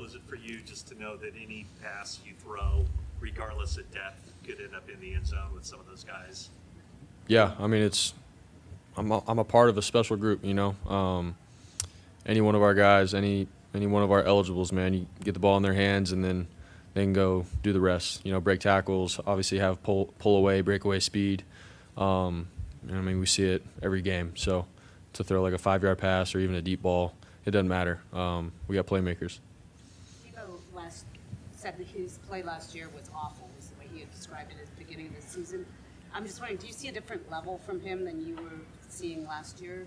is it for you just to know that any pass you throw, regardless of depth, could end up in the end zone with some of those guys? Yeah, I mean, I'm a part of a special group, any one of our guys, any one of our eligibles, man, you get the ball in their hands and then they can go do the rest. Break tackles, obviously have pull away, breakaway speed. We see it every game. So to throw like a 5-yard pass or even a deep ball, it doesn't matter. We got playmakers. Said that his play last year was awful, is the way he had described it at the beginning of the season. I'm just wondering, do you see a different level from him than you were seeing last year?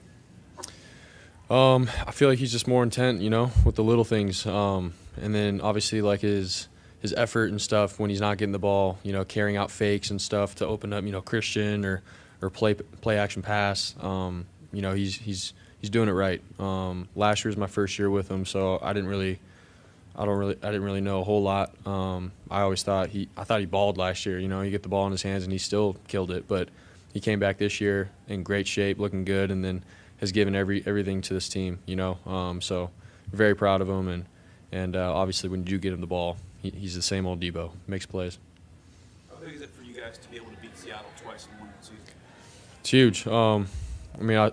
I feel like he's just more intent, with the little things. And then obviously like his effort and stuff when he's not getting the ball, carrying out fakes and stuff to open up, Christian or play action pass. He's doing it right. Last year was my first year with him, so I didn't really know a whole lot. I thought he balled last year. You get the ball in his hands and he still killed it. But he came back this year in great shape, looking good, and then has given everything to this team. So very proud of him. And obviously when you do get him the ball, he's the same old Debo, makes plays. How big is it for you guys to be able to beat Seattle twice in one season? It's huge.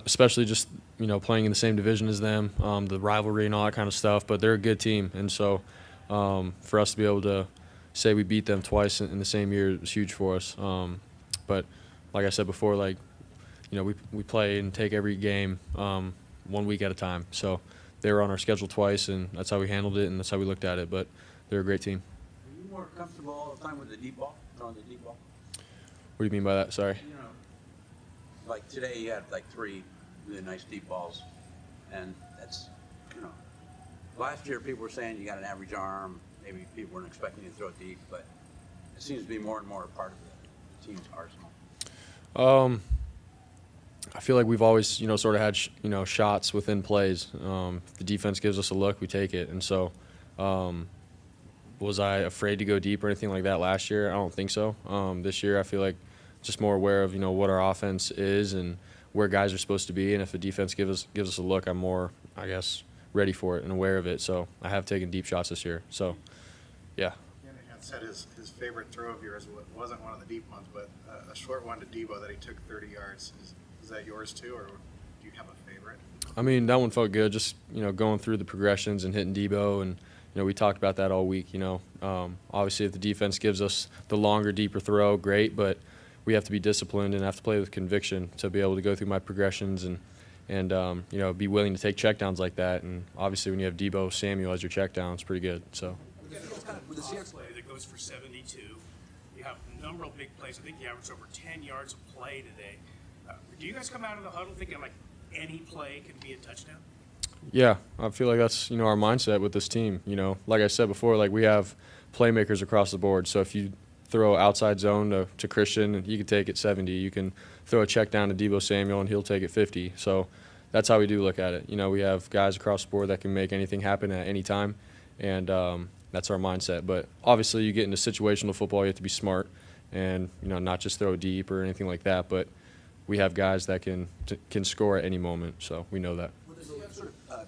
Especially just playing in the same division as them, the rivalry and all that kind of stuff. But they're a good team, and so for us to be able to say we beat them twice in the same year was huge for us. But like I said before, we play and take every game 1 week at a time. So they were on our schedule twice, and that's how we handled it, and that's how we looked at it. But they're a great team. Are you more comfortable all the time with the deep ball, throwing the deep ball? What do you mean by that? Sorry. Like today you had like 3 really nice deep balls, and that's, last year people were saying you got an average arm, maybe people weren't expecting you to throw it deep, but it seems to be more and more a part of the team's arsenal. I feel like we've always, sort of had, shots within plays. If the defense gives us a look, we take it. And so was I afraid to go deep or anything like that last year? I don't think so. This year I feel like just more aware of, what our offense is and where guys are supposed to be. And if the defense gives us a look, I'm more, I guess, ready for it and aware of it. So I have taken deep shots this year. So, yeah. Shanahan said his favorite throw of yours wasn't one of the deep ones, but a short one to Debo that he took 30 yards. Is that yours too, or do you have a favorite? That one felt good, just, going through the progressions and hitting Debo. And, we talked about that all week, Obviously, if the defense gives us the longer, deeper throw, great, but we have to be disciplined and have to play with conviction to be able to go through my progressions and be willing to take checkdowns like that. And obviously, when you have Debo Samuel as your checkdown, it's pretty good. So. With the Seahawks play that goes for 72, you have a number of big plays. I think you averaged over 10 yards of play today. Do you guys come out of the huddle thinking like any play can be a touchdown? Yeah, I feel like that's our mindset with this team. Like I said before, we have playmakers across the board. So if you throw outside zone to Christian, he could take it 70. You can throw a check down to Debo Samuel, and he'll take it 50. So that's how we do look at it. We have guys across the board that can make anything happen at any time, and that's our mindset. But obviously, you get into situational football, you have to be smart and not just throw deep or anything like that. But we have guys that can score at any moment, so we know that. Were the Seahawks sort of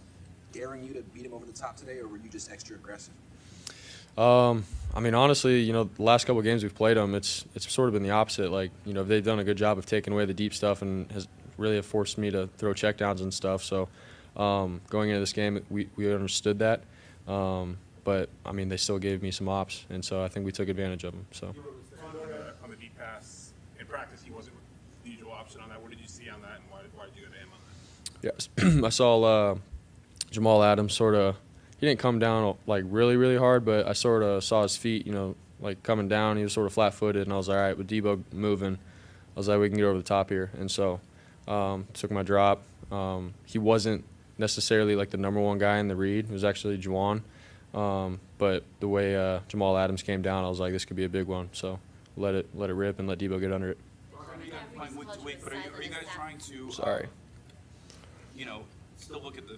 daring you to beat him over the top today, or were you just extra aggressive? Honestly, the last couple of games we've played them, it's sort of been the opposite. They've done a good job of taking away the deep stuff and has really have forced me to throw checkdowns and stuff. So going into this game, we understood that. But, they still gave me some ops, and so I think we took advantage of them. So. On the deep pass, in practice, he wasn't the usual option on that. What did you see on that, and why did you go to him on that? Yeah, I saw Jamal Adams sort of – he didn't come down really, really hard, but I sort of saw his feet, coming down. He was sort of flat-footed, and I was like, all right, with Debo moving, I was like, we can get over the top here. And so took my drop. He wasn't necessarily the number one guy in the read. It was actually Juwan. But the way Jamal Adams came down, I was like, this could be a big one. So let it rip and let Debo get under it. Are you guys trying to? Sorry. Still look at the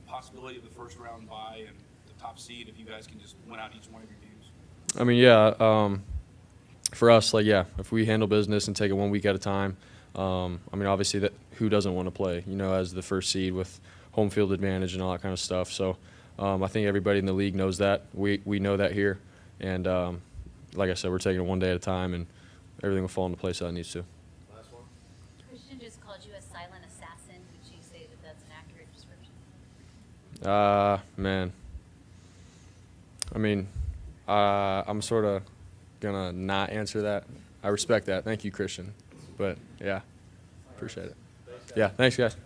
possibility of the first round bye and the top seed if you guys can just win out each one of your games? For us, if we handle business and take it 1 week at a time, obviously who doesn't want to play, as the first seed with home field advantage and all that kind of stuff. So I think everybody in the league knows that. We know that here. And like I said, we're taking it one day at a time, and everything will fall into place how it needs to. Christian just called you a silent assassin. Would you say that that's an accurate description? Man. I mean, I'm sort of going to not answer that. I respect that. Thank you, Christian. But, yeah, appreciate it. Yeah, thanks, guys.